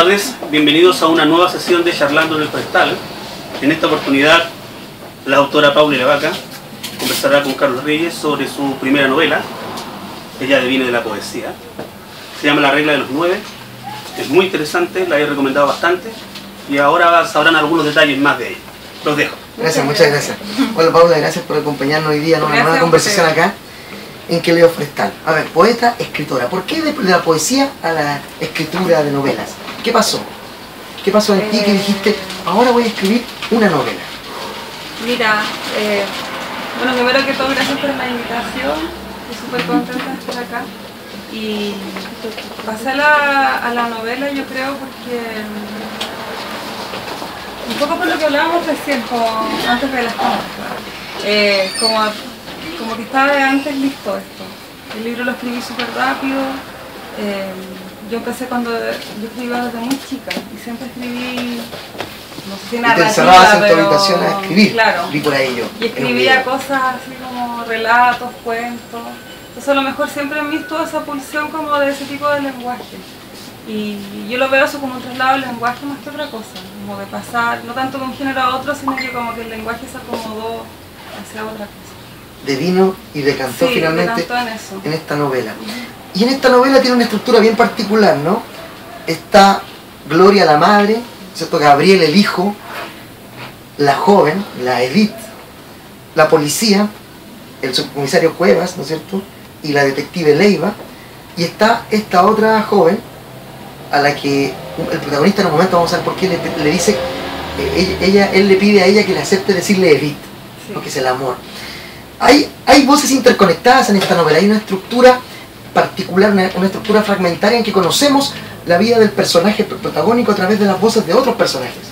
tardes, bienvenidos a una nueva sesión de Charlando en el Forestal. En esta oportunidad, la autora Paula Lavaca conversará con Carlos Reyes sobre su primera novela. Ella deviene de la poesía. Se llama La regla de los 9. Es muy interesante, la he recomendado bastante y ahora sabrán algunos detalles más de ella. Los dejo. Gracias, muchas gracias. Hola Paula, gracias por acompañarnos hoy día en una nueva conversación acá en Que Leo Forestal. A ver, poeta, escritora. ¿Por qué de la poesía a la escritura de novelas? ¿Qué pasó? ¿Qué pasó en ti que dijiste, ahora voy a escribir una novela? Mira, bueno, primero que todo, gracias por la invitación. Estoy súper contenta de estar acá. Y pasé a la novela, yo creo, porque un poco por lo que hablábamos recién, antes de las cámaras. Como que estaba de antes listo esto. El libro lo escribí súper rápido. Yo empecé cuando yo escribía desde muy chica y siempre escribí, no sé si narrativa, y te encerrabas en tu habitación a escribir. Claro. Vi por ahí yo. Y escribía cosas así como relatos, cuentos. Entonces a lo mejor siempre en mí estuvo esa pulsión como de ese tipo de lenguaje. Y yo lo veo eso como un traslado del lenguaje más que otra cosa. Como de pasar, no tanto de un género a otro, sino que como que el lenguaje se acomodó hacia otra cosa. Devino y decantó finalmente decantó en esta novela. Y en esta novela tiene una estructura bien particular, ¿no? Está Gloria la madre, ¿cierto? Gabriel el hijo, la joven, la Edith, la policía, el subcomisario Cuevas, ¿no es cierto? Y la detective Leiva, y está esta otra joven a la que el protagonista en un momento, vamos a ver por qué, le dice, él le pide a ella que le acepte decirle Edith, sí, porque es el amor. Hay voces interconectadas en esta novela, hay una estructura particular, una estructura fragmentaria en que conocemos la vida del personaje protagónico a través de las voces de otros personajes,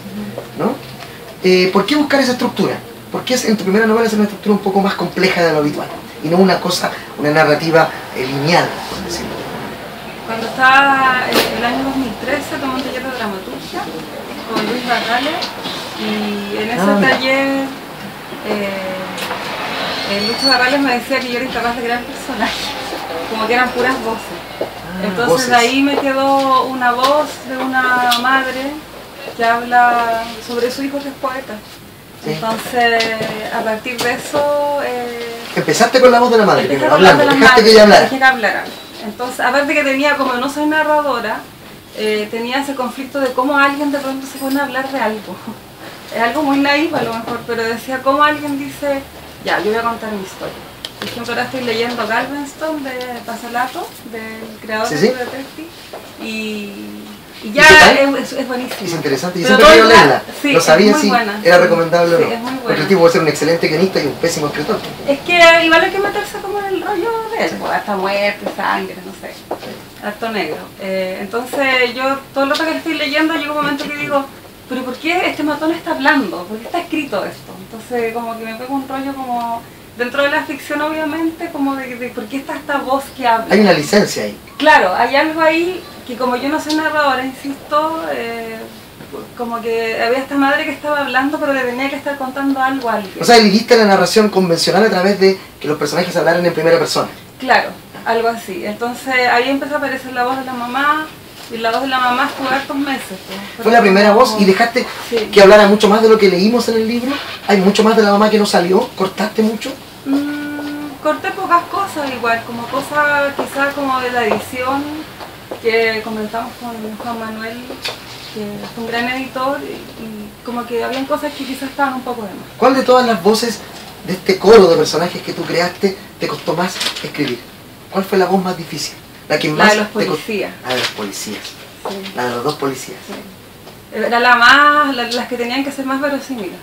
¿no? ¿Por qué buscar esa estructura? Porque en tu primera novela es una estructura un poco más compleja de lo habitual y no una narrativa lineal, por decirlo. Cuando estaba en el año 2013 tomé un taller de dramaturgia con Luis Barrales y en ese taller Lucho Barrales me decía que yo era incapaz de crear personajes, como que eran puras voces. Entonces voces. De ahí me quedó una voz de una madre que habla sobre su hijo que es poeta. Sí. Entonces, a partir de eso... Empezaste con la voz de la madre, primero, hablando, dejaste que ella hablara. Dejé que hablara. Entonces, aparte que tenía, como no soy narradora, tenía ese conflicto de cómo alguien de pronto se pone a hablar de algo. Es algo muy naif a lo mejor, pero decía cómo alguien dice, ya, yo voy a contar mi historia. Por ejemplo, ahora estoy leyendo Galveston de Pasolato, del creador de Detective, y ya es buenísimo. Es interesante, y siempre quiero leerla. Sí, no sabía si buena. Era recomendable o no. Sí, es muy buena. Porque el tipo puede ser un excelente guionista y un pésimo escritor. Es que igual hay que meterse como en el rollo de él, hasta muerte, sangre, no sé, harto negro. Entonces yo todo el rato que estoy leyendo llega un momento que digo, pero ¿por qué este matón está hablando? ¿Por qué está escrito esto? Entonces como que me pego un rollo como... Dentro de la ficción, obviamente, como de por qué está esta voz que habla. Hay una licencia ahí. Claro, hay algo ahí que como yo no soy narradora, insisto, como que había esta madre que estaba hablando, pero le tenía que estar contando algo a alguien. O sea, elegiste la narración convencional a través de que los personajes hablaran en primera persona. Claro, algo así. Entonces ahí empezó a aparecer la voz de la mamá, y la voz de la mamá estuvo hartos meses. Pues. ¿Fue la primera voz y dejaste que hablara mucho más de lo que leímos en el libro? ¿Hay mucho más de la mamá que no salió? ¿Cortaste mucho? Corté pocas cosas igual, como cosas quizás como de la edición, que comentamos con Juan Manuel, que es un gran editor, y como que habían cosas que quizás estaban un poco de más. ¿Cuál de todas las voces de este coro de personajes que tú creaste te costó más escribir? ¿Cuál fue la voz más difícil? La que más de los policías. La de los policías. Sí. La de los dos policías. Sí. Era las que tenían que ser más verosímiles.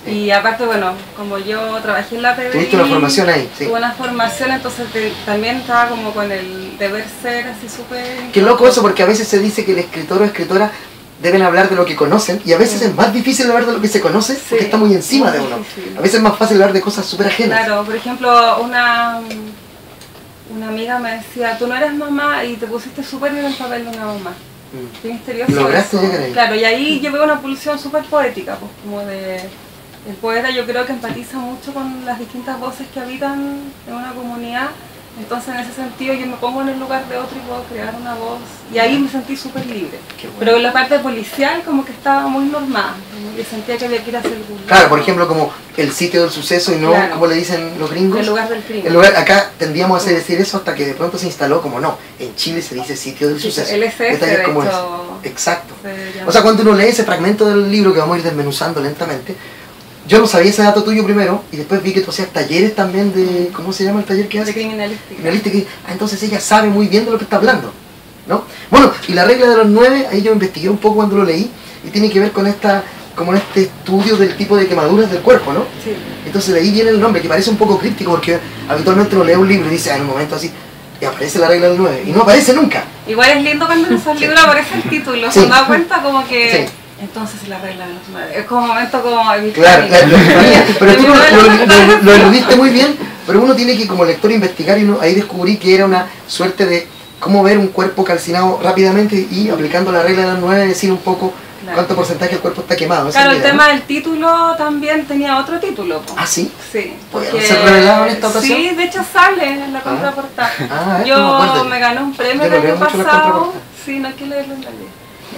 Sí. Y aparte, bueno, como yo trabajé en la PBI... ¿Tuviste una formación ahí? Sí. Tuve una formación, entonces también estaba como con el deber ser así súper... Qué loco eso, porque a veces se dice que el escritor o escritora deben hablar de lo que conocen, y a veces es más difícil hablar de lo que se conoce porque está muy encima de uno. A veces es más fácil hablar de cosas súper ajenas. Claro, por ejemplo, una amiga me decía, tú no eres mamá y te pusiste súper bien el papel de una mamá. Qué misterioso. ¿Lograste llegar ahí? Claro, y ahí llevé una pulsión súper poética, pues como de... El poeta yo creo que empatiza mucho con las distintas voces que habitan en una comunidad Entonces en ese sentido yo me pongo en el lugar de otro y puedo crear una voz. Y ahí me sentí súper libre. Bueno. Pero la parte policial como que estaba muy normal. Como que sentía que había que ir a hacer algún lado. Claro, por ejemplo, como el sitio del suceso y no, Claro. como le dicen los gringos. El lugar del crimen. El lugar, acá tendíamos a decir eso hasta que de pronto se instaló como no. En Chile se dice sitio del Sí, suceso. el SS, Detalles de como hecho, ese. Exacto. se llama. O sea, cuando uno lee ese fragmento del libro que vamos a ir desmenuzando lentamente, yo no sabía ese dato tuyo primero y después vi que tú hacías talleres también de... ¿Cómo se llama el taller que de haces? criminalística. Criminalística. Entonces ella sabe muy bien de lo que está hablando, ¿no? Bueno, y la regla de los 9, ahí yo investigué un poco cuando lo leí y tiene que ver con como este estudio del tipo de quemaduras del cuerpo, ¿no? Sí. Entonces de ahí viene el nombre, que parece un poco críptico porque habitualmente uno lee un libro y dice, en un momento así, y aparece la regla del 9 y no aparece nunca. Igual es lindo cuando en esos libros aparece el título. Sí. Se da cuenta como que... Sí. Entonces la regla de los 9. Es como un momento como Claro, pero tú lo lo eludiste muy bien, pero uno tiene que como lector investigar y uno, ahí descubrí que era una suerte de cómo ver un cuerpo calcinado rápidamente y aplicando la regla de las 9 decir un poco Claro. cuánto porcentaje del cuerpo está quemado. Esa Claro, es el la idea, tema ¿no? del título también tenía otro título. Po. Ah, sí. Sí. ¿Puede porque- ser revelado en esta ocasión? Sí, de hecho sale en la contraportada. Ah, Yo no me acuerdo. me gané un premio Yo el no leo año mucho las pasado. contraportadas. Sí, no hay que leerlo en la ley.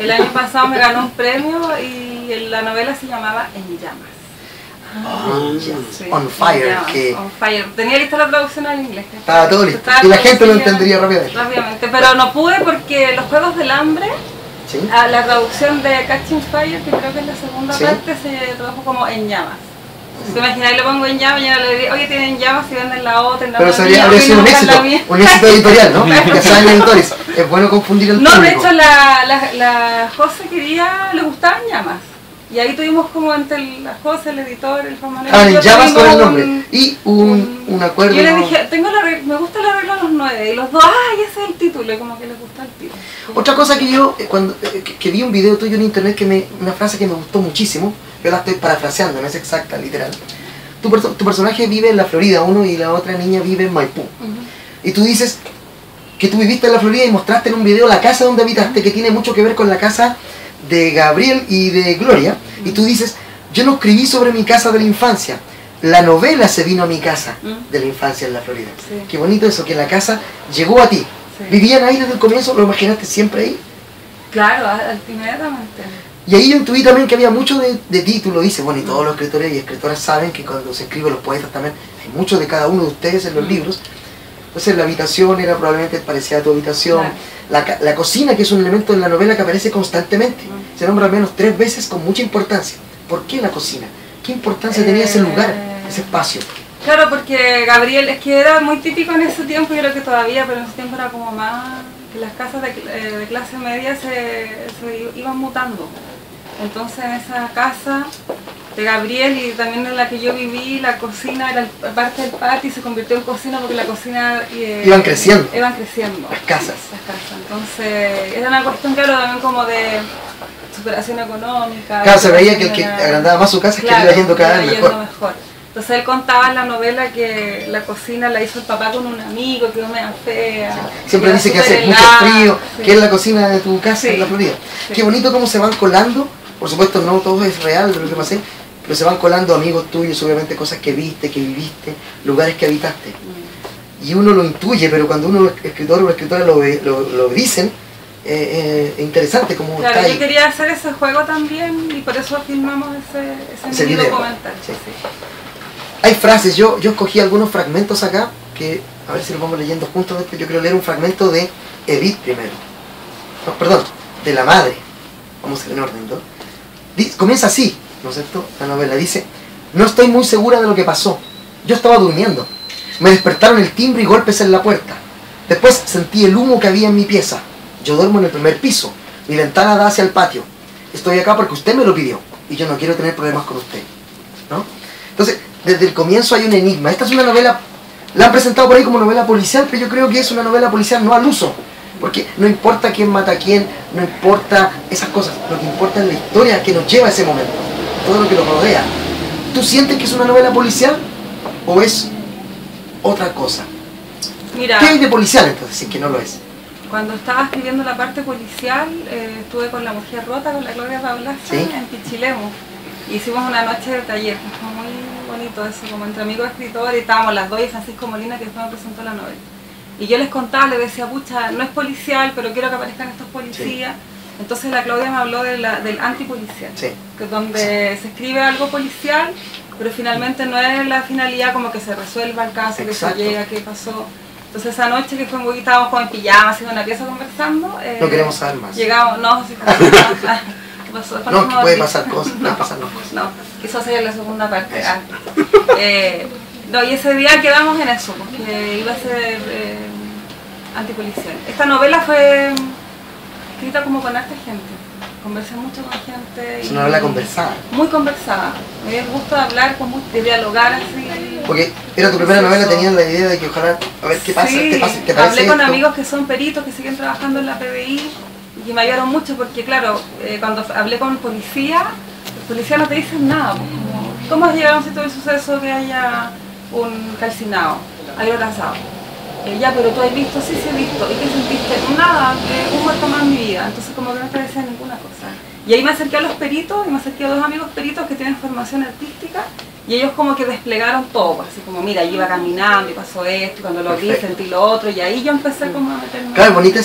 El año pasado me ganó un premio y la novela se llamaba En llamas. Ah, ya. Sí, On En Fire, llamas, que On Fire. Tenía lista la traducción al inglés. estaba todo listo. Estaba Y la gente lo traducida entendería rápidamente. rápidamente. Pero no pude porque los Juegos del Hambre, ¿Sí? la traducción de Catching Fire, que creo que es la segunda Sí. parte, se tradujo como En llamas. ¿Te imaginas? Le pongo En llamas y yo le digo, oye, tienen llamas y venden la otra, en la Pero otra sería, mía, habría oye, sido no un buscan éxito, la mía. un éxito editorial, ¿no? Ya saben editores, es bueno confundir el No, de público. hecho la José le gustaban llamas. Y ahí tuvimos como entre la José, el editor, el Juan Manuel. Ah, y yo en llamas con tuvimos el nombre. Y un acuerdo. Yo le ¿no? dije, me gusta la regla de los 9. Y los dos, ¡ay, ese es el título! Y como que les gusta el título. Otra cosa que yo, que vi un video tuyo en internet, una frase que me gustó muchísimo, yo la estoy parafraseando, no es exacta, literal. Tu personaje vive en la Florida, uno, y la otra niña vive en Maipú. Y tú dices que tú viviste en la Florida y mostraste en un video la casa donde habitaste, que tiene mucho que ver con la casa de Gabriel y de Gloria. Y tú dices, yo no escribí sobre mi casa de la infancia, la novela se vino a mi casa de la infancia en la Florida. Sí. Qué bonito eso, que la casa llegó a ti. Sí. ¿Vivían ahí desde el comienzo? ¿Lo imaginaste siempre ahí? Claro, inmediatamente. Y ahí yo intuí también que había mucho de título, dice, bueno, y todos los escritores y escritoras saben que cuando se escriben los poetas también, hay muchos de cada uno de ustedes en los libros. Entonces la habitación era probablemente parecida a tu habitación. La cocina, que es un elemento de la novela que aparece constantemente, se nombra al menos 3 veces con mucha importancia. ¿Por qué la cocina? ¿Qué importancia tenía ese lugar, ese espacio? Claro, porque Gabriel, es que era muy típico en ese tiempo, yo creo que todavía, pero en ese tiempo era como más, que las casas de clase media se iban mutando. Entonces en esa casa de Gabriel y también en la que yo viví, la cocina era parte del patio y se convirtió en cocina porque la cocina... Iban creciendo. Iban creciendo. Las casas. Las casas. Entonces era una cuestión, claro, también como de superación económica. Claro, se veía que el que superación de agrandaba más su casa es que Claro, le iba yendo cada le vez iba yendo mejor. Entonces él contaba en la novela que la cocina la hizo el papá con un amigo, que no me da fea. Siempre era dice que súper hace mucho helada, frío, sí. que es la cocina de tu casa Sí, en la Florida. sí. Qué bonito cómo se van colando, por supuesto no todo es real de lo que pasé, pero se van colando amigos tuyos, obviamente cosas que viste, que viviste, lugares que habitaste. Y uno lo intuye, pero cuando uno, escritor o escritora, lo dicen, es interesante como Claro, está yo ahí. quería hacer ese juego también y por eso filmamos ese mini video. documental. Sí. Hay frases, yo escogí algunos fragmentos acá, que a ver si los vamos leyendo juntos después. Yo quiero leer un fragmento de Edith primero. No, perdón, de la madre. Vamos a ir en orden, ¿no? Comienza así, ¿no es cierto? La novela dice, no estoy muy segura de lo que pasó. Yo estaba durmiendo. Me despertaron el timbre y golpes en la puerta. Después sentí el humo que había en mi pieza. Yo duermo en el primer piso. Mi ventana da hacia el patio. Estoy acá porque usted me lo pidió. Y yo no quiero tener problemas con usted. ¿No? Entonces, desde el comienzo hay un enigma. Esta es una novela, la han presentado por ahí como novela policial, pero yo creo que es una novela policial no al uso. Porque no importa quién mata a quién, no importa esas cosas. Lo que importa es la historia que nos lleva a ese momento. Todo lo que lo rodea. ¿Tú sientes que es una novela policial o es otra cosa? Mira, ¿Qué hay de policial entonces, si es que no lo es? cuando estaba escribiendo la parte policial, estuve con La Mujer Rota, con la Gloria Paulaza, ¿Sí? en Pichilemu. Hicimos una noche de taller, fue muy bonito eso, como entre amigos escritores, y estábamos las dos y Francisco Molina, que después me presentó la novela. Y yo les contaba, les decía, pucha, no es policial, pero quiero que aparezcan estos policías. Sí. Entonces la Claudia me habló del antipolicial, sí. Que es donde se escribe algo policial, pero finalmente no es la finalidad como que se resuelva el caso, Exacto. que se llega, qué pasó. Entonces esa noche que fue muy, estábamos como en pijama, así en una pieza conversando. No queremos saber más. Llegamos, no, sí, ¿qué pasó? No, que puede pasar cosas, puede pasar cosas. No, quizás sería la segunda parte. No, y ese día quedamos en eso, porque iba a ser antipolicial. Esta novela fue escrita como con harta gente. Conversé mucho con gente. Es una novela conversada. Muy conversada. Me dio el gusto de hablar, de dialogar así. Porque era tu primera novela, tenías la idea de que ojalá, a ver qué pasa, sí, ¿te parece hablé con esto? amigos que son peritos, que siguen trabajando en la PDI y me ayudaron mucho porque, claro, cuando hablé con el policía no te dicen nada. Como, ¿cómo has llegado a un sitio de suceso que haya un calcinado, algo atrasado? Ya, pero tú has visto, sí he visto. ¿Y qué sentiste? Nada, un muerto más en mi vida. Entonces como que no te decían ninguna cosa. Y ahí me acerqué a los peritos, y me acerqué a dos amigos peritos que tienen formación artística, y ellos como que desplegaron todo, así como, mira, yo iba caminando y pasó esto, y cuando lo vi sentí lo otro, y ahí yo empecé como a meterme. Claro, bonita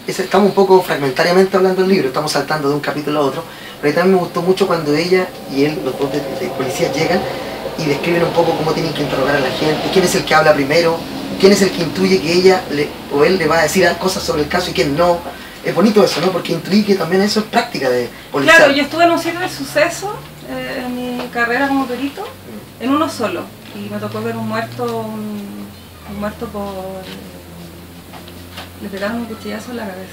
estamos un poco fragmentariamente hablando del libro, estamos saltando de un capítulo a otro, pero ahí también me gustó mucho cuando ella y él, los dos de policías, llegan y describen un poco cómo tienen que interrogar a la gente, quién es el que habla primero, quién es el que intuye que ella o él le va a decir cosas sobre el caso y quién no. Es bonito eso, ¿no? Porque intuye que también eso es práctica de policial. Claro, yo estuve en un sitio de suceso en mi carrera como perito, en uno solo, y me tocó ver un muerto por... le pegaron un cuchillazo en la cabeza.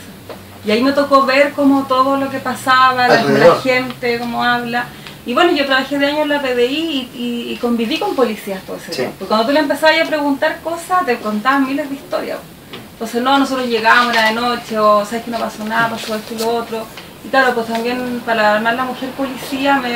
Y ahí me tocó ver como todo lo que pasaba, la gente, cómo habla. Y bueno, yo trabajé de años en la PDI y conviví con policías todo ese tiempo. Cuando tú le empezabas a preguntar cosas, te contaban miles de historias. Entonces no, nosotros llegábamos, era de noche, o sabes que no pasó nada, pasó esto y lo otro. Y claro, pues también para armar La Mujer Policía me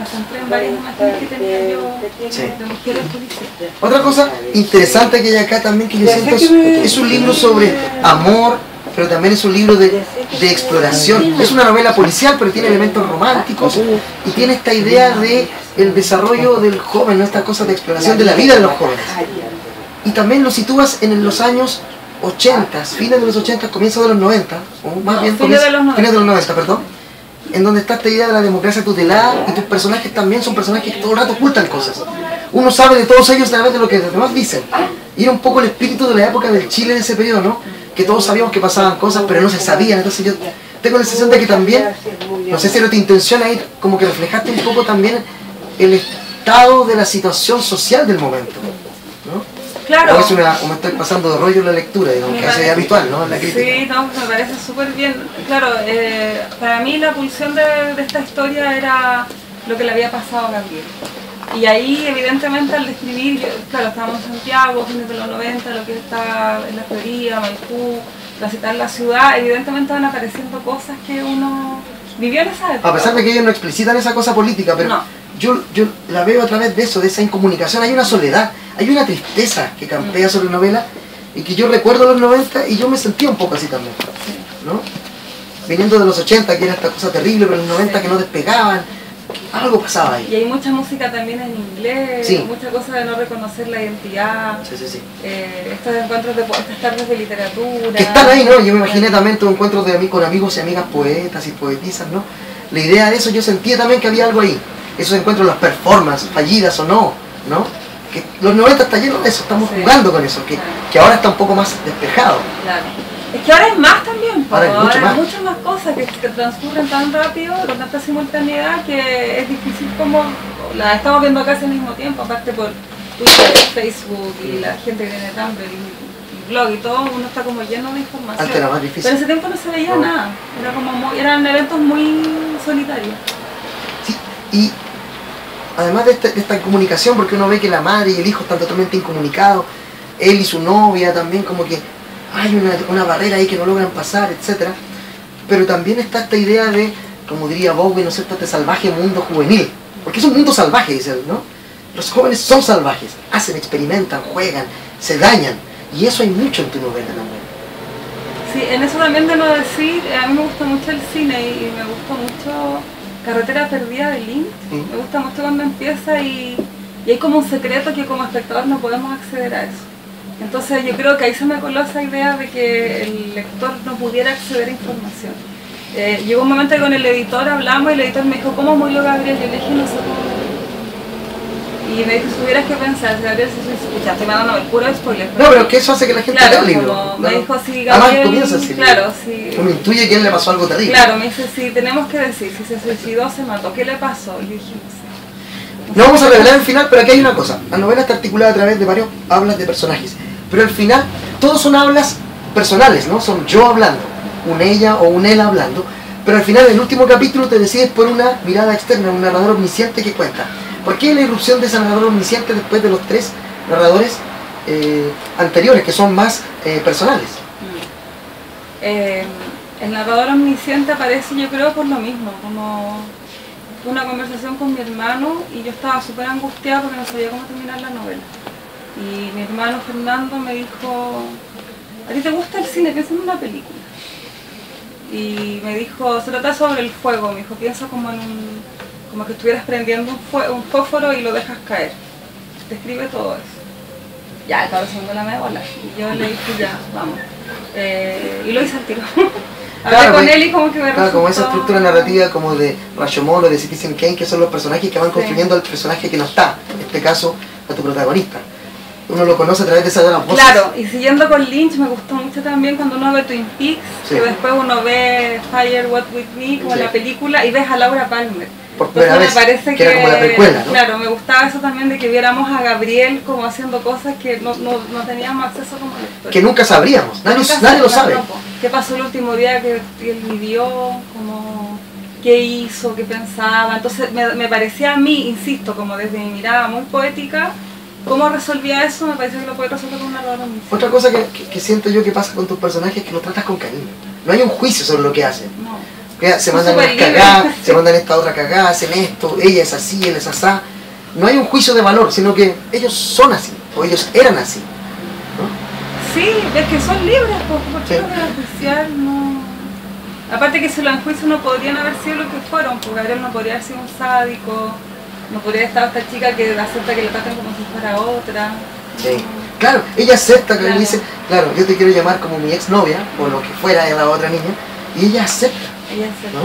centré en varias imágenes que tenía yo de mujeres policías. Otra cosa interesante que hay acá también que yo siento es un libro sobre amor, pero también es un libro de exploración. Es una novela policial, pero tiene elementos románticos y tiene esta idea de el desarrollo del joven, ¿no? Esta cosa de exploración de la vida de los jóvenes. Y también lo sitúas en los años 80, fines de los 80, comienzos de los 90, o más bien fines de los 90, perdón, en donde está esta idea de la democracia tutelada y tus personajes también son personajes que todo el rato ocultan cosas. Uno sabe de todos ellos a través de lo que los demás dicen. Y era un poco el espíritu de la época del Chile en ese periodo, ¿no? Que todos sabíamos que pasaban cosas, pero no se sabían. Entonces yo tengo la sensación de que también, no sé si era tu intención ahí, como que reflejaste un poco también el estado de la situación social del momento, ¿no? Claro. O me estoy pasando de rollo en la lectura, digamos, que eso es habitual, ¿no? En la crítica. Sí, no, me parece súper bien. Claro, para mí la pulsión de esta historia era lo que le había pasado a Gabriel. Y ahí, evidentemente, al describir, claro, estábamos en Santiago, fines de los 90, lo que está en la Florida, Maipú, citar la ciudad, evidentemente van apareciendo cosas que uno vivió en esa época. A pesar de que ellos no explicitan esa cosa política, pero no. yo la veo a través de eso, de esa incomunicación. Hay una soledad, hay una tristeza que campea sobre la novela y que yo recuerdo los 90 y yo me sentía un poco así también, ¿no? Viniendo de los 80, que era esta cosa terrible, pero en los 90 que no despegaban. Algo pasaba ahí. Y hay mucha música también en inglés, sí. Mucha cosa de no reconocer la identidad, sí. Estos encuentros estas tardes de literatura. Que están ahí, ¿no? Yo me imaginé también tus encuentros con amigos y amigas poetas y poetisas, ¿no? La idea de eso, yo sentía también que había algo ahí. Esos encuentros, las performances, fallidas o no, ¿no? Que los 90 está lleno de eso, estamos jugando con eso, que ahora está un poco más despejado. Claro. Es que ahora es más también, ahora hay muchas más cosas que transcurren tan rápido, con tanta simultaneidad, que es difícil como la estamos viendo casi al mismo tiempo, aparte por Twitter, Facebook y la gente que tiene Tumblr y blog y todo, uno está como lleno de información. Antes era más difícil. Pero en ese tiempo no se veía nada, era como eran eventos muy solitarios. Sí, y además de esta comunicación, porque uno ve que la madre y el hijo están totalmente incomunicados, él y su novia también como que hay una barrera ahí que no logran pasar, etc. Pero también está esta idea de, como diría Bowie, ¿no es cierto?, este salvaje mundo juvenil. Porque es un mundo salvaje, dice él, ¿no? Los jóvenes son salvajes, hacen, experimentan, juegan, se dañan. Y eso hay mucho en tu novela también. Sí, en eso también debo decir, a mí me gusta mucho el cine y me gusta mucho Carretera Perdida de Lynch. Me gusta mucho cuando empieza y hay como un secreto que como espectador no podemos acceder a eso. Entonces yo creo que ahí se me coló esa idea de que el lector no pudiera acceder a información. Llegó un momento que con el editor hablamos y el editor me dijo, ¿cómo murió Gabriel? Yo le dije, no sé cómo. Y me dijo, si tuvieras que pensar, si Gabriel se suicidó, ya estoy mandando el puro spoiler. No, pero que eso hace que la gente lea el libro. Me dijo, si Además, Gabriel... comienza así. Claro, si... Uno intuye que a él le pasó algo terrible. Claro, me dice, si tenemos que decir, si se suicidó, se mató, ¿qué le pasó? Y yo dije, no sé. No vamos a revelar el final, pero aquí hay una cosa. La novela está articulada a través de varios hablas de personajes. Pero al final, todos son hablas personales, ¿no? Son yo hablando, un ella o un él hablando. Pero al final, en el último capítulo, te decides por una mirada externa, un narrador omnisciente que cuenta. ¿Por qué la irrupción de ese narrador omnisciente después de los 3 narradores anteriores, que son más personales? El narrador omnisciente aparece, yo creo, por lo mismo, como una conversación con mi hermano y yo estaba súper angustiada porque no sabía cómo terminar la novela. Y mi hermano Fernando me dijo, ¿a ti te gusta el cine? Piensa en una película. Y me dijo, se trata sobre el fuego, me dijo, piensa como como que estuvieras prendiendo un fósforo y lo dejas caer. Describe todo eso. Ya, el cabrón se me la media bola. Y yo le dije, ya, vamos. Y lo hice al tiro. Hablé con él y como que me resultó... como esa estructura narrativa como de Rashomon o de Citizen Kane, que son los personajes que van construyendo al personaje que no está. En este caso, a tu protagonista. Uno lo conoce a través de esa de las voces. Claro, y siguiendo con Lynch, me gustó mucho también cuando uno ve Twin Peaks, que después uno ve Fire What With Me, como la película, y ves a Laura Palmer. Por primera vez, me parece que era como la precuela, ¿no? Claro, me gustaba eso también de que viéramos a Gabriel como haciendo cosas que no teníamos acceso como lectores. Que nunca sabríamos, nadie lo sabe. ¿Qué pasó el último día que él vivió? Como, ¿qué hizo? ¿Qué pensaba? Entonces me parecía a mí, insisto, como desde mi mirada muy poética, cómo resolvía eso, me parece que lo puede resolver con un narrador omnisciente. Otra cosa que siento yo que pasa con tus personajes es que los tratas con cariño. No hay un juicio sobre lo que hacen. No. Se mandan unas cagadas, se mandan esta otra cagada, hacen esto, ella es así, él es asá. No hay un juicio de valor, sino que ellos son así, o ellos eran así, ¿no? Sí, es que son libres, porque Sí. no van a enjuiciar, no. Aparte que si lo enjuician no podrían haber sido lo que fueron, porque Gabriel no podría haber sido un sádico, no podría estar esta chica que acepta que la traten como si fuera otra. Sí. Claro, ella acepta que le dice, claro, yo te quiero llamar como mi exnovia, o lo que fuera de la otra niña, y ella acepta. Ella acepta. ¿No?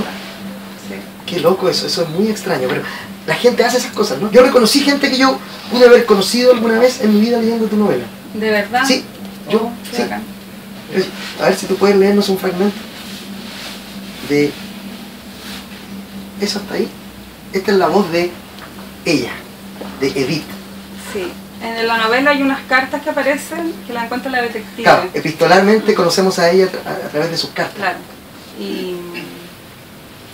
Sí. Qué loco eso es muy extraño, pero la gente hace esas cosas, ¿no? Yo reconocí gente que yo pude haber conocido alguna vez en mi vida leyendo tu novela. ¿De verdad? Sí, yo, Oh, qué sí. bacán. A ver si tú puedes leernos un fragmento de... Eso está ahí. Esta es la voz de ella, de Edith. Sí. En la novela hay unas cartas que aparecen que la encuentra la detective. Claro, epistolarmente conocemos a ella a través de sus cartas. Claro. Y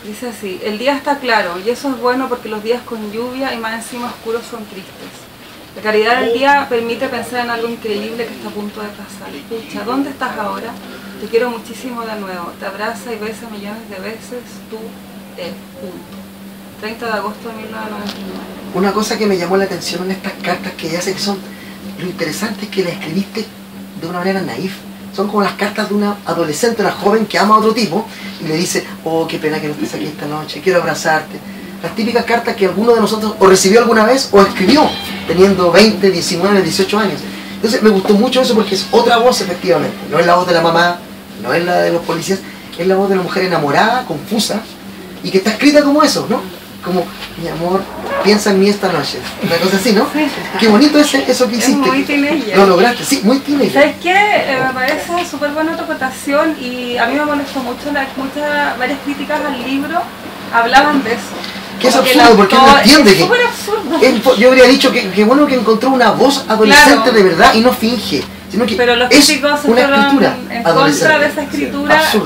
dice así, el día está claro y eso es bueno porque los días con lluvia y más encima oscuros son tristes. La claridad del día permite pensar en algo increíble que está a punto de pasar. Escucha, ¿dónde estás ahora? Te quiero muchísimo de nuevo. Te abraza y besa millones de veces, tú, él, punto. 30 de agosto de 1999. Una cosa que me llamó la atención en estas cartas que ella hace, que son, lo interesante es que las escribiste de una manera naif. Son como las cartas de una adolescente, una joven que ama a otro tipo y le dice, oh, qué pena que no estés aquí esta noche, quiero abrazarte. Las típicas cartas que alguno de nosotros o recibió alguna vez o escribió teniendo 20, 19, 18 años. Entonces me gustó mucho eso porque es otra voz efectivamente. No es la voz de la mamá, no es la de los policías, es la voz de una mujer enamorada, confusa y que está escrita como eso, ¿no? Como, mi amor, piensa en mí esta noche. Una cosa así, ¿no? Sí. Qué bonito eso que hiciste. Es muy teenager. Lo lograste, sí, muy teenager. ¿Sabes qué? Me parece súper buena interpretación y a mí me molestó mucho, varias críticas al libro hablaban de eso. Que es Como que absurdo, porque él no entiende es que... súper absurdo. Yo habría dicho que bueno que encontró una voz adolescente Claro. de verdad y no finge, sino que Pero los es críticos se una fueron escritura en adolescente. contra de esa escritura, Absurdo.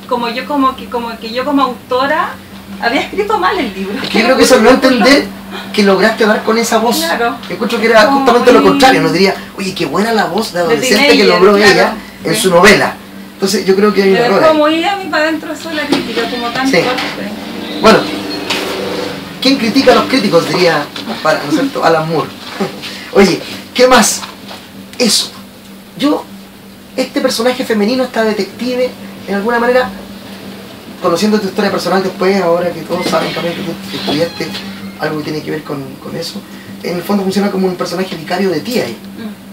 como que yo como autora había escrito mal el libro. Es que yo creo que eso es no entender que lograste dar con esa voz. Claro. Yo encuentro que era Como justamente lo muy- contrario, nos diría, oye, qué buena la voz de adolescente que teenager, logró claro, ella en sí. su novela. Entonces yo creo que hay un Me error dejó ahí. muy a mí para adentro eso de la crítica, como tan Sí. fuerte. Bueno, ¿quién critica a los críticos? Diría, para, ¿no es cierto?, Alan Moore. Oye, ¿qué más? Eso. Este personaje femenino, esta detective, en alguna manera, conociendo tu historia personal después, ahora que todos saben también que tú estudiaste algo que tiene que ver con eso, en el fondo funciona como un personaje vicario de ti ahí,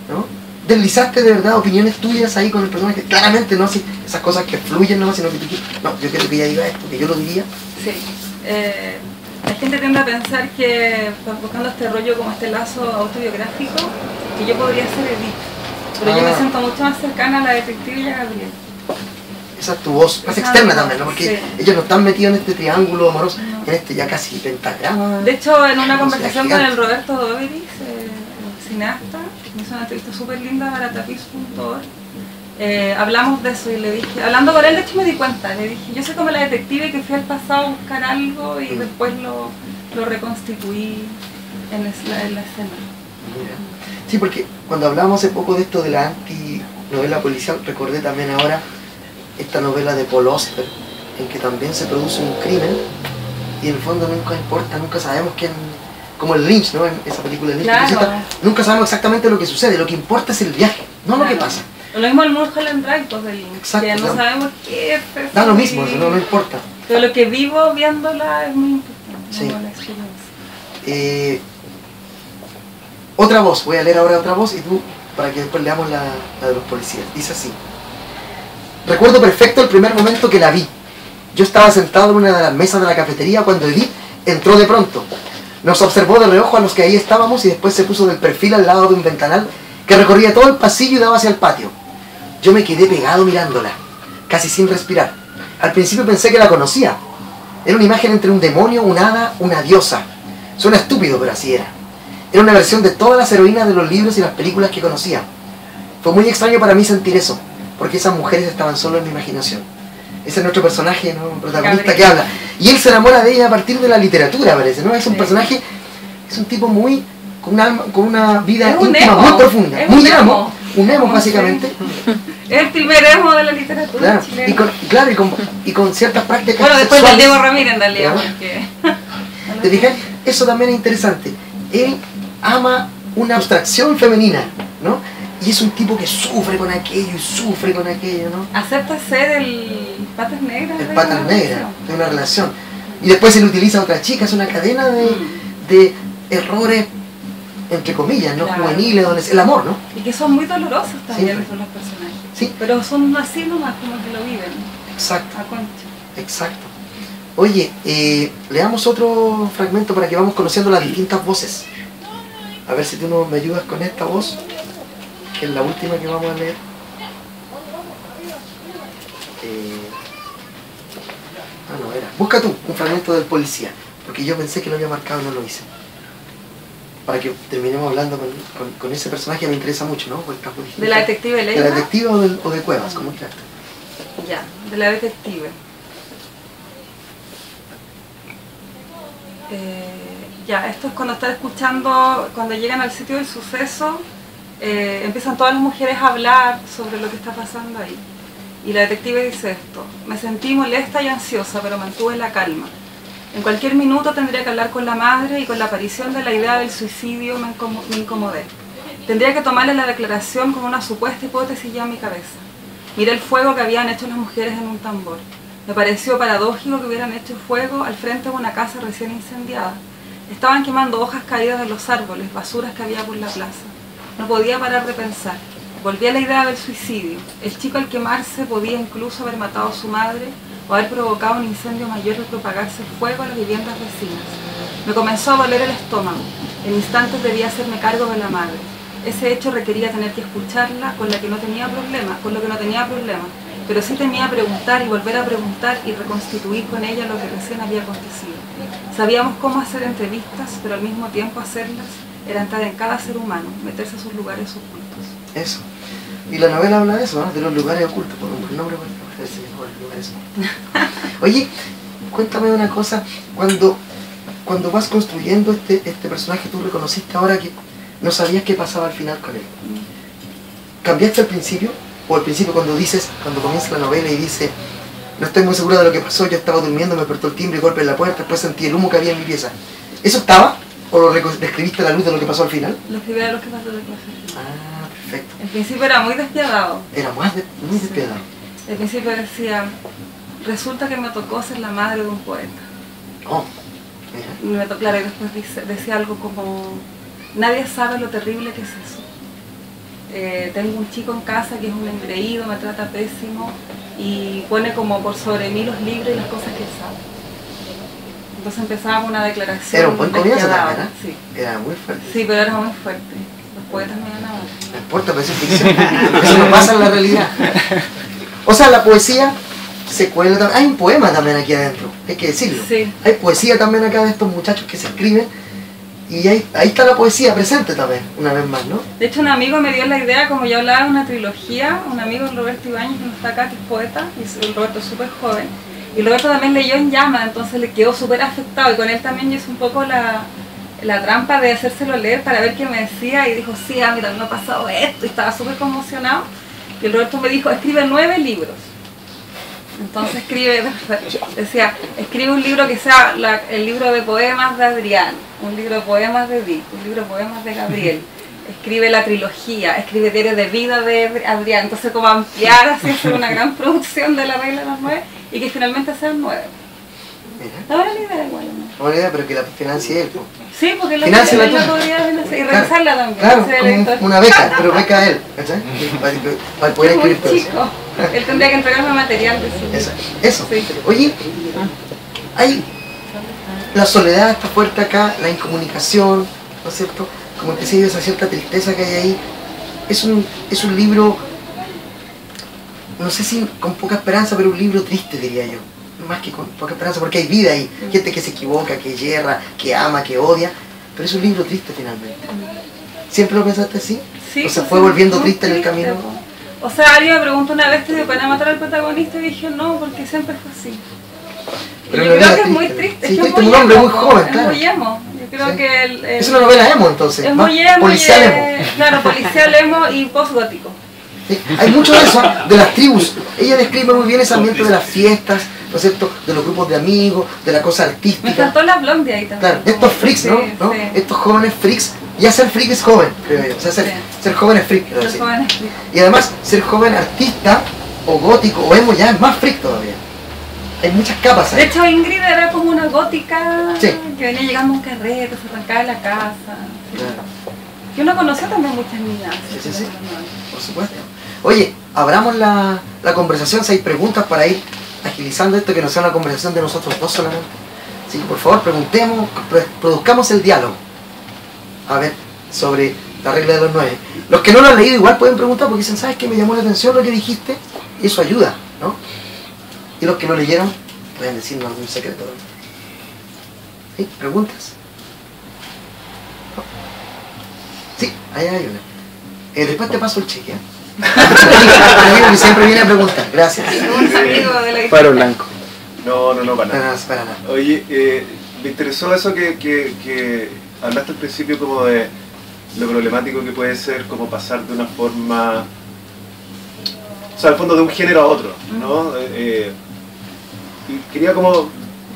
¿no? deslizaste de verdad opiniones tuyas ahí con el personaje, claramente no así, esas cosas que fluyen nomás, sino que tú quieres, no, yo quiero que ella diga esto, que yo lo diría. Sí. La gente tiende a pensar que, buscando este rollo como este lazo autobiográfico, que yo podría ser Edith, pero yo me siento mucho más cercana a la detective y a Gabriel. Esa es tu voz, más externa también, ¿no? Porque ellos no están metidos en este triángulo amoroso, en este ya casi pentagrama. De hecho, en una conversación con el Roberto Doveris, el cineasta, me hizo una entrevista súper linda para tapiz.org, hablamos de eso y le dije, hablando con él, de hecho me di cuenta, le dije, yo soy como la detective que fui al pasado a buscar algo y después lo reconstituí en la escena. Mira. Sí, porque cuando hablábamos hace poco de esto de la antinovela policial, recordé también ahora esta novela de Paul Auster, en que también se produce un crimen y en el fondo nunca importa, nunca sabemos quién, como el Lynch, ¿no? En esa película de Lynch, claro. Nunca sabemos exactamente lo que sucede, lo que importa es el viaje, no lo que pasa. Lo mismo el Mulholland Drive, pues, del Lynch, exacto, que no sabemos qué es. Da lo mismo, eso no importa. Pero lo que vivo viéndola es muy importante, sí. La experiencia. Otra voz, voy a leer ahora otra voz y tú, para que después leamos la de los policías. Dice así: recuerdo perfecto el primer momento que la vi. Yo estaba sentado en una de las mesas de la cafetería cuando Edith entró de pronto. Nos observó de reojo a los que ahí estábamos y después se puso del perfil al lado de un ventanal que recorría todo el pasillo y daba hacia el patio. Yo me quedé pegado mirándola, casi sin respirar. Al principio pensé que la conocía. Era una imagen entre un demonio, un hada, una diosa. Suena estúpido, pero así era. Era una versión de todas las heroínas de los libros y las películas que conocía. Fue muy extraño para mí sentir eso, porque esas mujeres estaban solo en mi imaginación. Ese es nuestro personaje, ¿no? Un protagonista Gabriel, que habla. Y él se enamora de ella a partir de la literatura, parece, ¿no? Es un personaje, es un tipo muy, con una vida íntima muy profunda. Muy emo. Un emo, básicamente. Es el primer emo de la literatura chilena. Y con ciertas prácticas. Bueno, después del Diego Ramírez, en realidad, porque... ¿Te fijas? Eso también es interesante. Él ama una abstracción femenina, ¿no? Y es un tipo que sufre con aquello y sufre con aquello, ¿no? Acepta ser el patas negras. El patas negras de una relación. Y después él utiliza a otra chica, es una cadena de errores, entre comillas, ¿no? Claro. Juveniles, el amor, ¿no? Y que son muy dolorosos también los personajes. Sí. Pero son así nomás como que lo viven. Exacto. A concha. Exacto. Oye, leamos otro fragmento para que vamos conociendo las distintas voces. A ver si tú me ayudas con esta voz, que es la última que vamos a leer. No era. Busca tú un fragmento del policía, porque yo pensé que lo había marcado y no lo hice. Para que terminemos hablando con ese personaje, me interesa mucho, ¿no? ¿De la detective Leila? ¿De la detective o de Cuevas? ¿Cómo quieras? Ya, de la detective. Ya, esto es cuando están escuchando, cuando llegan al sitio del suceso, empiezan todas las mujeres a hablar sobre lo que está pasando ahí. Y la detective dice esto: me sentí molesta y ansiosa, pero mantuve la calma. En cualquier minuto tendría que hablar con la madre y con la aparición de la idea del suicidio me incomodé. Tendría que tomarle la declaración como una supuesta hipótesis ya en mi cabeza. Miré el fuego que habían hecho las mujeres en un tambor. Me pareció paradójico que hubieran hecho fuego al frente de una casa recién incendiada. Estaban quemando hojas caídas de los árboles, basuras que había por la plaza. No podía parar de pensar. Volví a la idea del suicidio. El chico al quemarse podía incluso haber matado a su madre o haber provocado un incendio mayor de propagarse el fuego a las viviendas vecinas. Me comenzó a doler el estómago. En instantes debía hacerme cargo de la madre. Ese hecho requería tener que escucharla, con lo que no tenía problema, pero sí temía preguntar y volver a preguntar y reconstituir con ella lo que recién había acontecido. Sabíamos cómo hacer entrevistas, pero al mismo tiempo hacerlas era entrar en cada ser humano, meterse a sus lugares ocultos. Eso. Y la novela habla de eso, ¿no? De los lugares ocultos, por un nombre para hacerse mejor, lugares ocultos. Oye, cuéntame una cosa, cuando vas construyendo este personaje, tú reconociste ahora que no sabías qué pasaba al final con él. ¿Cambiaste al principio? O al principio cuando comienza la novela y dice: no estoy muy segura de lo que pasó, yo estaba durmiendo, me despertó el timbre y golpe en la puerta, después sentí el humo que había en mi pieza. ¿Eso estaba? ¿O lo describiste a la luz de lo que pasó al final? Lo escribí a lo que pasó al final. Ah, perfecto. El principio era muy despiadado. Era muy despiadado. El principio decía: resulta que me tocó ser la madre de un poeta. Oh, mira. Claro, y después decía algo como: nadie sabe lo terrible que es eso. tengo un chico en casa que es un engreído, me trata pésimo y pone como por sobre mí los libros y las cosas que él sabe. Entonces empezaba con una declaración. Era un buen comienzo despiadada, también, ¿eh? sí. Era muy fuerte. Sí, pero era muy fuerte. Los poetas me ganaban. No importa, pero eso es ficción. Eso no pasa en la realidad. O sea, la poesía se cuela también. Hay un poema también aquí adentro, hay que decirlo. Sí. Hay poesía también acá de estos muchachos que se escriben. Y ahí está la poesía presente también, una vez más, ¿no? De hecho, un amigo me dio la idea, como yo hablaba de una trilogía, un amigo, Roberto Ibáñez, que no está acá, que es poeta, y el Roberto es súper joven. Y Roberto también leyó En Llama, entonces le quedó súper afectado. Y con él también yo hice un poco la trampa de hacérselo leer para ver qué me decía. Y dijo, sí, a mí también me ha pasado esto. Y estaba súper conmocionado. Y el Roberto me dijo, escribe 9 libros. Entonces decía, escribe un libro que sea el libro de poemas de Adrián, un libro de poemas de Edith, un libro de poemas de Gabriel. Escribe la trilogía, escribe diario de vida de Adrián. Entonces como ampliar, así hacer una gran producción de la regla de las 9 y que finalmente sean 9. Ahora la idea igual, ¿no? Buena idea, pero que la financie él. Sí, porque lo Financia que la podría financiar y revisarla también. Claro, ser el editor. como una beca, pero beca él, ¿cachai? Para poder Es muy escribir chico. Él tendría que entregarme material de su... Eso. Sí. Oye, la soledad está fuerte acá, la incomunicación, ¿no es cierto? Como que se vive esa cierta tristeza que hay ahí. Es un libro, no sé si con poca esperanza, pero un libro triste, diría yo. Más que con poca esperanza, porque hay vida ahí. Gente que se equivoca, que yerra, que ama, que odia. Pero es un libro triste finalmente. ¿Siempre lo pensaste así? Sí, o sea, pues fue sí, volviendo muy triste en el triste, camino. po. O sea, alguien me preguntó una vez, ¿te dio pena matar al protagonista? Y dije, no, porque siempre fue así. Pero Y una yo creo novela que es muy triste. triste. Sí, es que es triste, muy un hombre emo, muy joven, es claro. muy emo. Yo creo Sí. que Es una novela emo entonces. es más muy emo. policial y emo. claro, policial emo y post-gótico. Sí, hay mucho de eso, de las tribus. Ella describe muy bien ese ambiente de las fiestas, ¿no es cierto? De los grupos de amigos, de la cosa Me artística. faltó la blondie ahí también. Claro, de estos freaks, Sí, ¿no? sí. Estos jóvenes freaks. Ya ser freak es joven, creo yo. O sea, ser joven es freak, quiero Los decir. jóvenes. Y además, ser joven artista, o gótico, o emo, ya es más freak todavía. Hay muchas capas De ahí. hecho, Ingrid era como una gótica Sí. que venía llegando a un carrete, se arrancaba de la casa. Claro, Y uno conoció también muchas niñas. Sí. por supuesto. Oye, abramos la conversación, si hay preguntas para ir agilizando esto, que no sea una conversación de nosotros dos solamente. Así que por favor preguntemos, produzcamos el diálogo. A ver, sobre la regla de los 9. Los que no lo han leído igual pueden preguntar porque dicen, ¿sabes qué? Me llamó la atención lo que dijiste y eso ayuda, ¿no? Y los que no leyeron pueden decirnos algún secreto. ¿Sí? ¿Preguntas? ¿No? Sí, ahí hay una. Después te paso el cheque, ¿eh? El amigo que siempre viene a preguntar. Gracias. Un amigo de la Faro blanco. No, para nada. Para nada. Oye, me interesó eso que hablaste al principio como de lo problemático que puede ser como pasar de una forma, o sea, al fondo de un género a otro, ¿no? Y quería como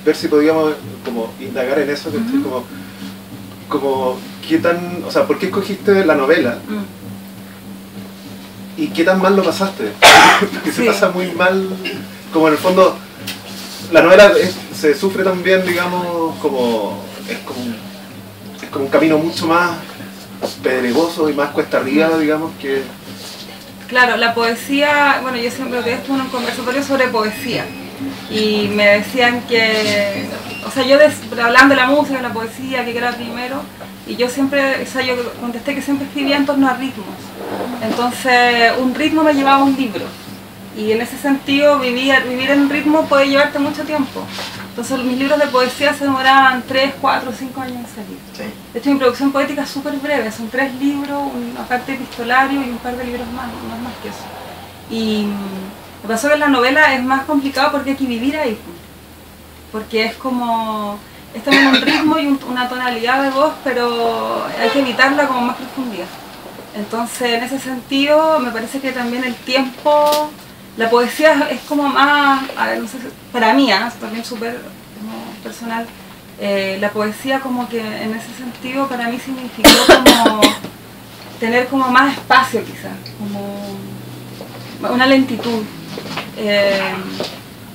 ver si podíamos como indagar en eso, que estoy como qué tan, o sea, ¿por qué escogiste la novela? ¿Y qué tan mal lo pasaste? Porque se pasa muy mal, como en el fondo, la novela se sufre también, digamos, es como un camino mucho más pedregoso y más cuesta arriba, digamos, que... Claro, la poesía, bueno, yo siempre estuve en un conversatorio sobre poesía y me decían que, o sea, yo hablando de la música, de la poesía, que era primero, y yo siempre, o sea, yo contesté que siempre escribía en torno a ritmos. Entonces, un ritmo me llevaba a un libro. Y en ese sentido, vivir en ritmo puede llevarte mucho tiempo. Entonces, mis libros de poesía se demoraban 3, 4, 5 años en salir. Sí. De hecho, mi producción poética es súper breve. Son 3 libros, una parte epistolario y un par de libros más, no es más que eso. Y me pasó que en la novela es más complicado porque hay que vivir ahí. Porque es como... Es también un ritmo y una tonalidad de voz, pero hay que evitarla como más profundidad. Entonces, en ese sentido, me parece que también el tiempo, la poesía es como más, a ver, no sé, para mí, también súper personal, la poesía como que en ese sentido para mí significó como tener como más espacio quizás, como una lentitud.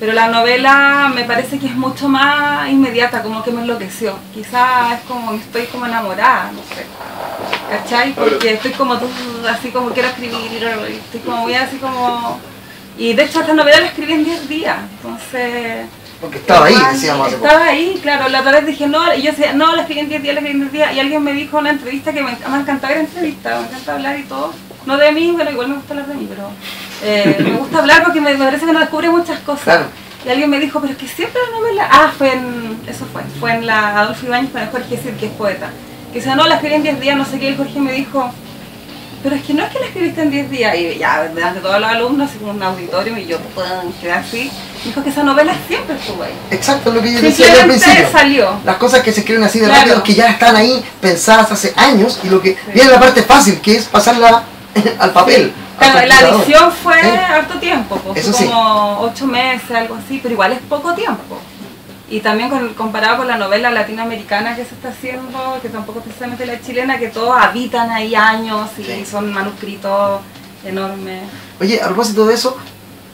Pero la novela me parece que es mucho más inmediata, como que me enloqueció. Quizás es como, estoy como enamorada, no sé. ¿cachai? Porque estoy como tú, así como quiero escribir, estoy como muy así como... Y de hecho esta novela la escribí en 10 días, entonces... Porque estaba ahí, decíamos hace poco. Estaba ahí, claro, la otra vez dije no, y yo decía, no, la escribí en 10 días, la escribí en 10 días, y alguien me dijo en una entrevista que me encanta ver entrevistas, me encanta hablar y todo, no de mí, bueno, igual me gusta hablar de mí, pero me gusta hablar porque me parece que uno descubre muchas cosas. Claro. Y alguien me dijo, pero es que siempre la novela, fue en la Adolfo Ibáñez con el Jorge Cid, que es poeta, que dice, no, la escribí en 10 días, no sé qué, y Jorge me dijo, pero es que no es que la escribiste en 10 días, y ya, delante de todos los alumnos, así como un auditorio, y yo, quedé así, dijo que esa novela siempre estuvo ahí. Exacto, lo que yo decía al principio. Salió. Las cosas que se escriben así de Claro. rápido, que ya están ahí pensadas hace años, y lo que viene la parte fácil, que es pasarla al papel. Claro, al la computador. edición fue ¿Eh? harto tiempo, pues, Eso fue sí. como 8 meses, algo así, pero igual es poco tiempo. Y también comparado con la novela latinoamericana que se está haciendo, que tampoco es precisamente la chilena, que todos habitan ahí años y Sí. son manuscritos enormes. Oye, a propósito de eso,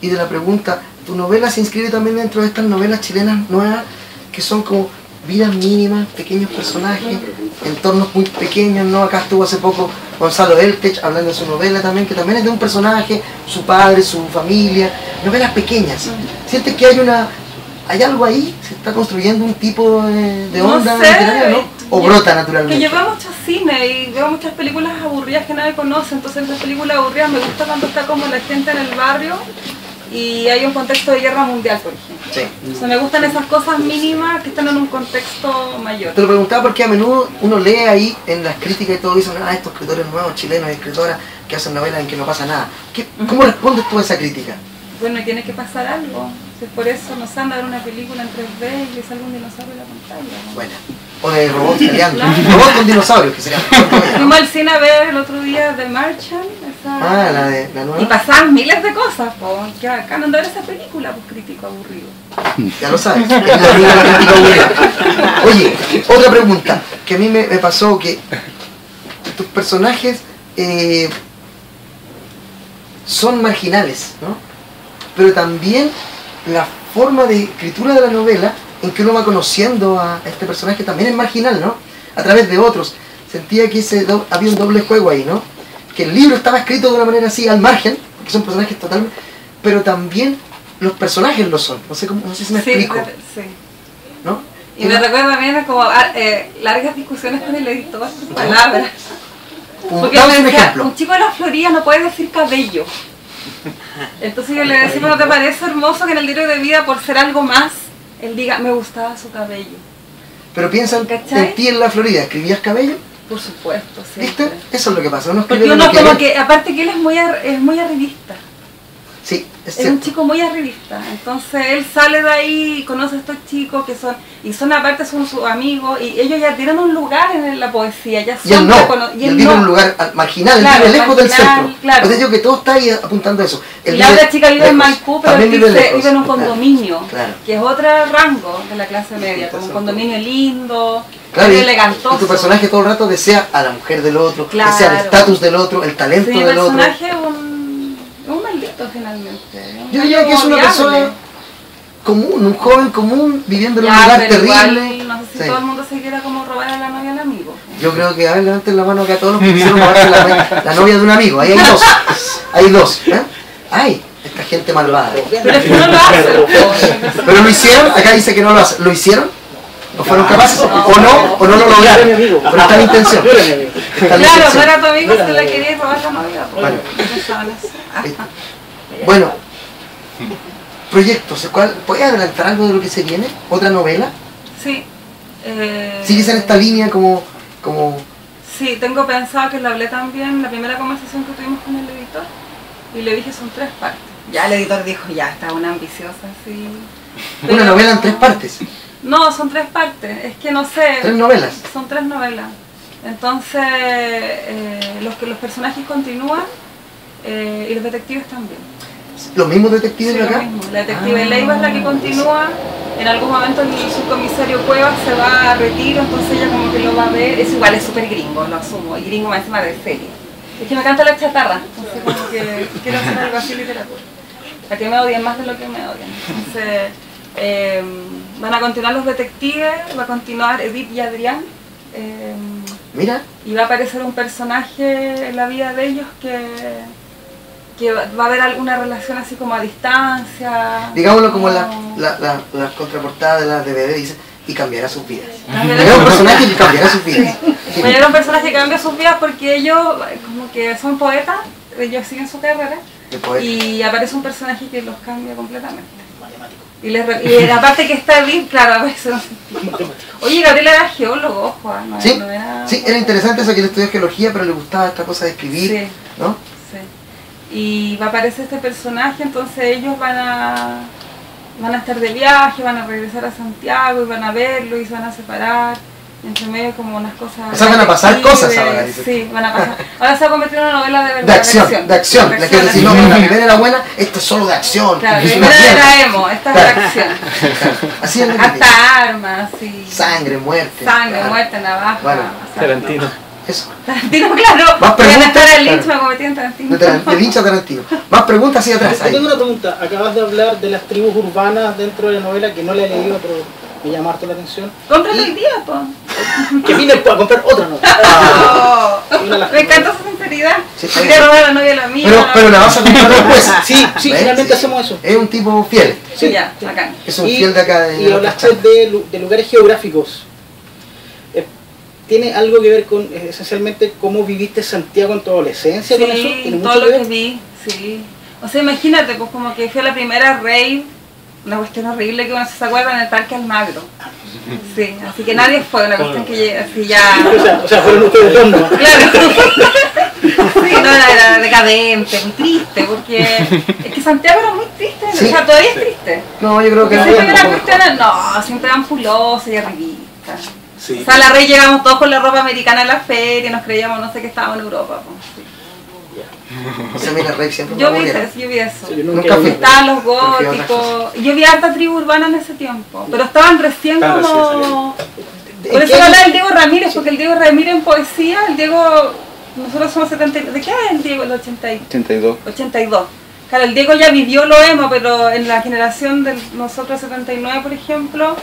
y de la pregunta, ¿tu novela se inscribe también dentro de estas novelas chilenas nuevas, que son como vidas mínimas, pequeños personajes, entornos muy pequeños, ¿no? Acá estuvo hace poco Gonzalo Eltech hablando de su novela también, que también es de un personaje, su padre, su familia, novelas pequeñas. ¿Sientes que hay algo ahí? ¿Se está construyendo un tipo de onda No sé, literaria, no? ¿O brota naturalmente? Que yo veo mucho cine y veo muchas películas aburridas que nadie conoce, entonces las películas aburridas me gusta cuando está como la gente en el barrio y hay un contexto de guerra mundial, por ejemplo. Sí. O sea, me gustan esas cosas mínimas que están en un contexto mayor. Te lo preguntaba porque a menudo uno lee ahí en las críticas y todo, dicen, estos escritores nuevos, chilenos y escritoras que hacen novelas en que no pasa nada. ¿Cómo respondes tú a esa crítica? Bueno, y tiene que pasar algo. Es por eso nos han dado una película en 3D y le sale un dinosaurio en la pantalla, ¿no? Bueno, o de robots peleando. Claro. Robots con dinosaurios, que sería. Fuimos al cine a ver el otro día The Martian, esa... La nueva. Y pasaban miles de cosas, pues. Que acá no ver esa película, pues crítico aburrido. Ya lo sabes. Es la amiga de la crítica aburrida. Oye, otra pregunta que a mí me pasó, que tus personajes son marginales, ¿no? Pero también la forma de escritura de la novela en que uno va conociendo a este personaje también es marginal, ¿no? A través de otros. Sentía que había un doble juego ahí, ¿no? Que el libro estaba escrito de una manera así, al margen, porque son personajes totalmente... Pero también los personajes lo son. No sé si me explico, Sí. ¿no? Y me recuerda también a como largas discusiones con el editor por palabras. Porque Dame me un decía, ejemplo. un chico de la Florida no puede decir cabello. Entonces yo le decía, ¿no te parece hermoso que en el diario de vida, por ser algo más, él diga, me gustaba su cabello? Pero piensan ¿Cachai? en ti en la Florida, ¿escribías cabello? Por supuesto, sí. ¿Viste? Eso es lo que pasa. Uno Porque escribe uno lo que como ve. que, aparte que él es muy arribista. Sí, es Es un cierto. chico muy arribista, entonces él sale de ahí y conoce a estos chicos que son aparte son sus amigos y ellos ya tienen un lugar en la poesía, ya son Y él no, y y él él vive en no. un lugar marginal, Claro, él vive lejos del marginal, centro. claro. Yo te digo que todo está ahí apuntando a eso. Y Él la vive otra chica vive en lejos. Maipú, pero También él vive vive lejos. en un Claro, condominio, claro. que es otro rango de la clase media, como un condominio lindo, Claro, muy y elegantoso. tu personaje todo el rato desea a la mujer del otro, Claro. desea el estatus del otro, el talento Sí, mi del otro. personaje es un maldito finalmente. Yo diría que es una persona común, un joven común viviendo en un Ya, lugar pero terrible. igual, no sé si Sí. todo el mundo se quiera como robar a la novia al amigo. Yo creo que, a ver, levanten la mano acá todos los que quisieron robarse la novia de un amigo. Ahí hay dos. ¿Eh? Ay, esta gente malvada. Pero es que no lo hacen. Pero lo hicieron, acá dice que no lo hacen. ¿Lo hicieron? ¿O fueron capaces? ¿O no lo lograron? Pero está en intención. Está en Claro, intención. no era tu amigo, se le quería robar la novia. Bueno. No pensaban eso. Bueno, proyectos. ¿Puedes adelantar algo de lo que se viene? ¿Otra novela? Sí. ¿Sigues en esta línea como Sí, tengo pensado que lo hablé también la primera conversación que tuvimos con el editor y le dije son 3 partes. Ya el editor dijo, ya está una ambiciosa, sí. una Pero- novela en 3 partes? No, son 3 partes, es que no sé. 3 novelas. Son 3 novelas. Entonces, los personajes continúan y los detectives también. ¿Los mismos detectives Sí, de lo acá? mismo. La detective Ah. Leiva es la que continúa. En algún momento el subcomisario Cuevas se va a retiro, entonces ella como que lo va a ver. Es igual, es súper gringo, lo asumo. Y gringo más encima de serie. Es que me encanta la chatarra, entonces como que quiero hacer algo así literatura. Para que me odien más de lo que me odian. Entonces, van a continuar los detectives, va a continuar Edith y Adrián. Mira, Y va a aparecer un personaje en la vida de ellos que va a haber alguna relación así como a distancia. digámoslo como no. las contraportadas de las DVD dicen, y cambiará sus vidas. Cambiará Era un sus personaje vidas. que cambiará sus vidas. Sí. Bueno, era un personaje que cambia sus vidas porque ellos como que son poetas, ellos siguen su carrera De poeta. y aparece un personaje que los cambia completamente. Matemático. Y aparte que está bien, claro, aparece un científico. Oye, Gabriel era geólogo, ojo, no, Sí, no era... sí, era interesante eso que él estudió geología, pero le gustaba esta cosa de escribir, Sí. ¿no? Sí. Y va a aparecer este personaje, entonces ellos van a estar de viaje, van a regresar a Santiago y van a verlo y se van a separar. Entre medio como unas cosas... O sea, van a pasar detectives. cosas ahora, dices. Sí, van a pasar. Ahora se va a convertir en una novela de verdad. De acción. La gente dice, no, pero la primera era buena, esto es solo de acción. Claro, es la una primera mierda. era emo, esta es de Claro. acción. Así es lo que dice. Hasta armas y... Sangre, muerte. Sangre, Claro. muerte, navaja. Bueno, o sea, Tarantino. Eso. Tarantino, claro. Más Voy a preguntas, estar el Lynch, claro. me convertí en Tarantino. De Lynch a Tarantino. Más preguntas hacia atrás. Yo ahí. tengo una pregunta. Acabas de hablar de las tribus urbanas dentro de la novela, que no la he leído, pero me llama harto la atención. Cómpralo hoy día, po. Que vine a comprar otra novela. Oh, Una de las- me encanta su sinceridad. Sí, Yo quería robar a la novia de la mía. Pero la vas a comprar después. Sí, sí, ¿Ves? finalmente hacemos eso. Es un tipo fiel. Sí, ya, bacán. Es un fiel de acá de Y hablaste de lugares geográficos. ¿Tiene algo que ver con esencialmente cómo viviste Santiago en tu adolescencia con eso? ¿Tiene Sí, mucho todo que lo ver? que vi, sí. O sea, imagínate, pues como que fui a la primera rave, una cuestión horrible que uno se acuerda en el Parque Almagro. Sí, así que nadie fue, una cuestión que llega así ya... O sea, fueron ustedes dos, ¿no? Claro. Sí, no, era decadente, muy triste, porque es que Santiago era muy triste, Sí. o sea, todavía es triste. No, yo creo que Porque no. siempre eran cuestiones, no, siempre eran pulosas y arribistas. Sí. O sea, a la Rey llegamos todos con la ropa americana a la feria y nos creíamos, no sé, que estábamos en Europa. Pues. O sea, mira, Rey siempre Yo me vi aburrió. eso, yo vi eso. Sí, yo Nunca fui. Estaban los Prefiero otras góticos. Yo vi harta tribu urbana en ese tiempo, pero estaban recién Estaban recién como... ¿De Por qué eso año? habla del Diego Ramírez, porque el Diego Ramírez en poesía, el Diego... Nosotros somos 70... ¿De qué es el Diego? El 82. 82. Claro, el Diego ya vivió lo emo, pero en la generación de nosotros 79, por ejemplo,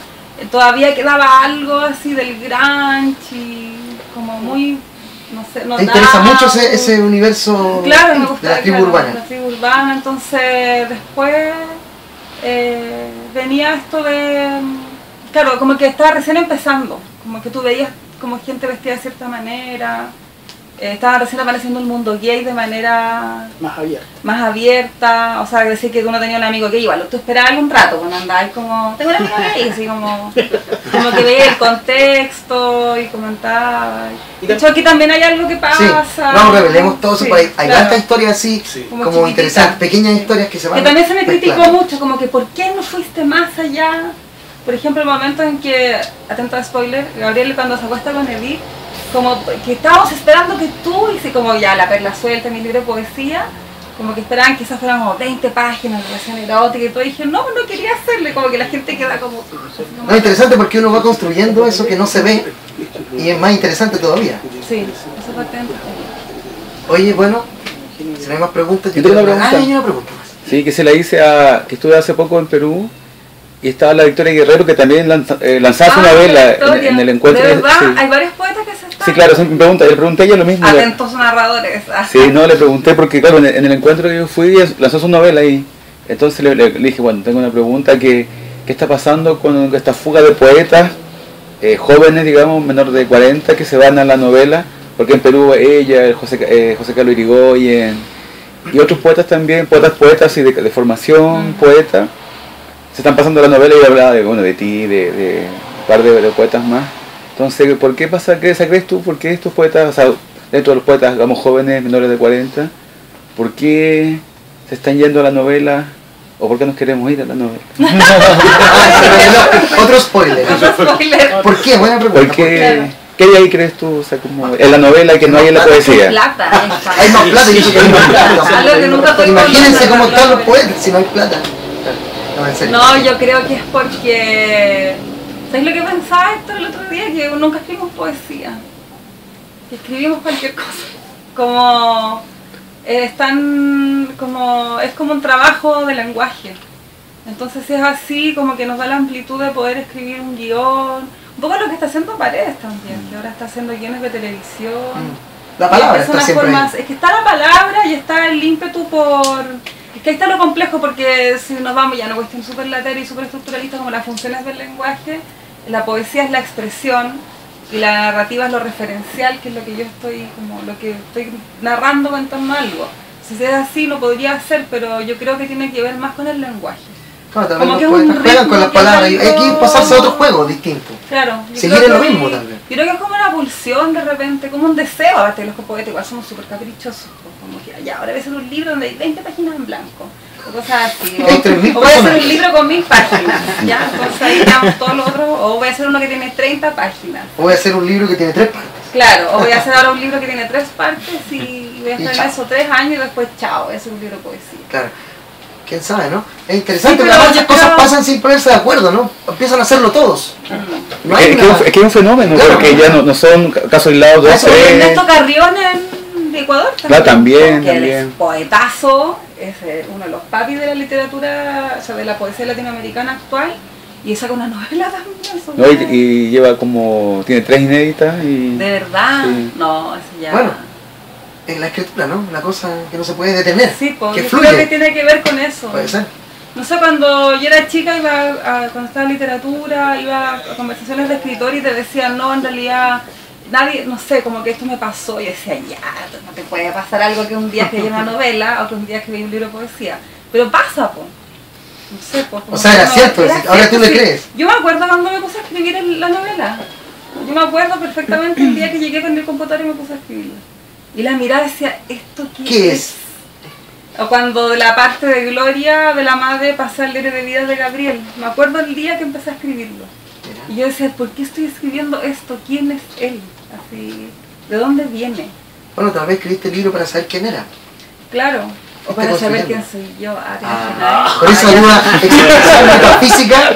todavía quedaba algo así del grunge y como muy, no sé, ¿Te interesa mucho ese universo Claro, me gusta de la tribu claro, urbana? la tribu urbana, entonces después venía esto de, claro, como que estaba recién empezando, como que tú veías como gente vestida de cierta manera, estaba recién apareciendo el mundo gay de manera Más abierto. más abierta, o sea, decir que uno tenía un amigo gay, igual, tú esperabas un rato, cuando andabas como, tengo un amigo gay, así como que veía el contexto y comentaba. Y De hecho, aquí también hay algo que Sí, pasa. no, revelemos todo eso, Sí, pues hay claro. tantas historias así, Sí. Como como chiquititas. interesantes, pequeñas historias que se van Que también se me criticó mezclando. mucho, como que ¿por qué no fuiste más allá? Por ejemplo, el momento en que, atento a spoiler, Gabriel cuando se acuesta con Edith, como que estábamos esperando que tú, y como ya la perla suelta, mi libro de poesía, como que esperaban que esas fueran como 20 páginas de relación erótica y todo, y dije, no, no quería hacerle, como que la gente queda como... No, es interesante porque uno va construyendo eso que no se ve y es más interesante todavía. Sí, esa parte de Oye, bueno, si no hay más preguntas, Yo tengo una quiero- pregunta. Ah, hay una pregunta más. Sí, que se la hice que estuve hace poco en Perú y estaba la Victoria Guerrero que también lanzaba su novela en el encuentro. De verdad, Sí. hay varios poetas que se están... Sí, claro, siempre me pregunta, le pregunté a ella lo mismo. Atentos narradores. Sí, no, le pregunté porque claro, en el encuentro que yo fui lanzó su novela y entonces le dije, bueno, tengo una pregunta, ¿qué está pasando con esta fuga de poetas jóvenes, digamos, menor de 40 que se van a la novela? Porque en Perú ella, José Carlos Irigoyen y otros poetas también, poetas y de formación, poeta, se están pasando la novela y hablaba de ti, de un par de poetas más. Entonces, ¿por qué pasa que esa crees tú? ¿Por qué estos poetas, o sea, dentro de los poetas, digamos, jóvenes, menores de 40, por qué se están yendo a la novela? ¿O por qué nos queremos ir a la novela? Ah, se reveló. Otro spoiler. Spoiler. ¿Por qué? Buena pregunta. ¿Por qué? Claro. ¿Qué hay ahí crees tú? O sea, como en la novela que no hay en la Hay poesía. plata. Hay más plata y eso que hay más plata. Algo que nunca tuvimos Imagínense en cómo la están los novela. poetas si no hay plata. No, en serio. No, yo creo que es porque... ¿Sabes lo que pensaba esto el otro día? Que nunca escribimos poesía. Que escribimos cualquier cosa. Como... es como un trabajo de lenguaje. Entonces si es así, como que nos da la amplitud de poder escribir un guión. Un poco lo que está haciendo Paredes también, que ahora está haciendo guiones de televisión. La palabra Es está una siempre forma, ahí. es que está la palabra y está el ímpetu por... Es que ahí está lo complejo, porque si nos vamos ya a una cuestión súper latera y súper estructuralista como las funciones del lenguaje, la poesía es la expresión y la narrativa es lo referencial, que es lo que yo estoy, como lo que estoy narrando en torno a algo. Si es así lo podría hacer, pero yo creo que tiene que ver más con el lenguaje. Claro, también Como los que es un poetas juegan con ritmo las que es palabras. Hay que algo- pasarse a otro juego distinto. Claro. yo Seguir creo en lo que- mismo, tal vez. Yo creo que es como una pulsión de repente, como un deseo. Aparte los poetas igual somos súper caprichosos. Pues, como que ya, ahora voy a hacer un libro donde hay 20 páginas en blanco. O cosas así. Hay 3.000 O voy a hacer personas. un libro con 1000 páginas. Ya, entonces ahí digamos todo lo otro. O voy a hacer uno que tiene 30 páginas. O voy a hacer un libro que tiene 3 partes. Claro, o voy a hacer ahora un libro que tiene 3 partes y voy a Y estar en chao. eso 3 años y después chao, voy a hacer un libro de poesía. Claro. Quién sabe, ¿no? Es interesante, Sí, pero pero muchas yo cosas creo- pasan sin ponerse de acuerdo, ¿no? Empiezan a hacerlo todos. No hay Es una- que es un fenómeno, Claro. porque ya no son casos aislados, dos, Eso, tres. Ernesto Carrión de Ecuador también. Claro, también, Que él también. es poetazo, es uno de los papis de la literatura, o sea, de la poesía latinoamericana actual, y saca una novela también sobre... ¿No? Y lleva como, tiene 3 inéditas y... ¿De verdad? Sí. No, eso ya... Bueno, es la escritura, ¿no? Una cosa que no se puede detener. Sí, pues, que yo fluye. creo que tiene que ver con eso. Puede ser. No sé, cuando yo era chica, cuando estaba en literatura, iba a conversaciones de escritor y te decían, no, en realidad, nadie, no sé, como que esto me pasó. Y yo decía, ya, no te puede pasar algo que un día escribí una novela o que un día escribí un libro de poesía. Pero pasa, pues. No sé, pues. como O sea, que era uno- cierto, era ahora tú le sí. crees. Yo me acuerdo cuando me puse a escribir la novela. Yo me acuerdo perfectamente el día que llegué con el computador y me puse a escribirla. Y la mirada decía, ¿esto ¿Qué es? O cuando de la parte de Gloria de la madre pasé al diario de vida de Gabriel. Me acuerdo el día que empecé a escribirlo. Y yo decía, ¿por qué estoy escribiendo esto? ¿Quién es él? Así, ¿de dónde viene? Bueno, tal vez escribiste el libro para saber quién era. Claro. O para Está saber quién construyendo. soy yo. Por eso ayuda explicación metafísica.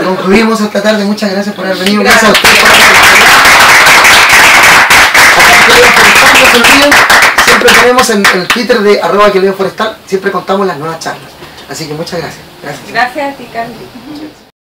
Concluimos esta tarde. Muchas gracias por haber venido. Gracias a ustedes por no se olviden, siempre ponemos en el Twitter de @QueLeoForestal, siempre contamos las nuevas charlas. Así que muchas gracias. Gracias. Gracias a ti, Carly.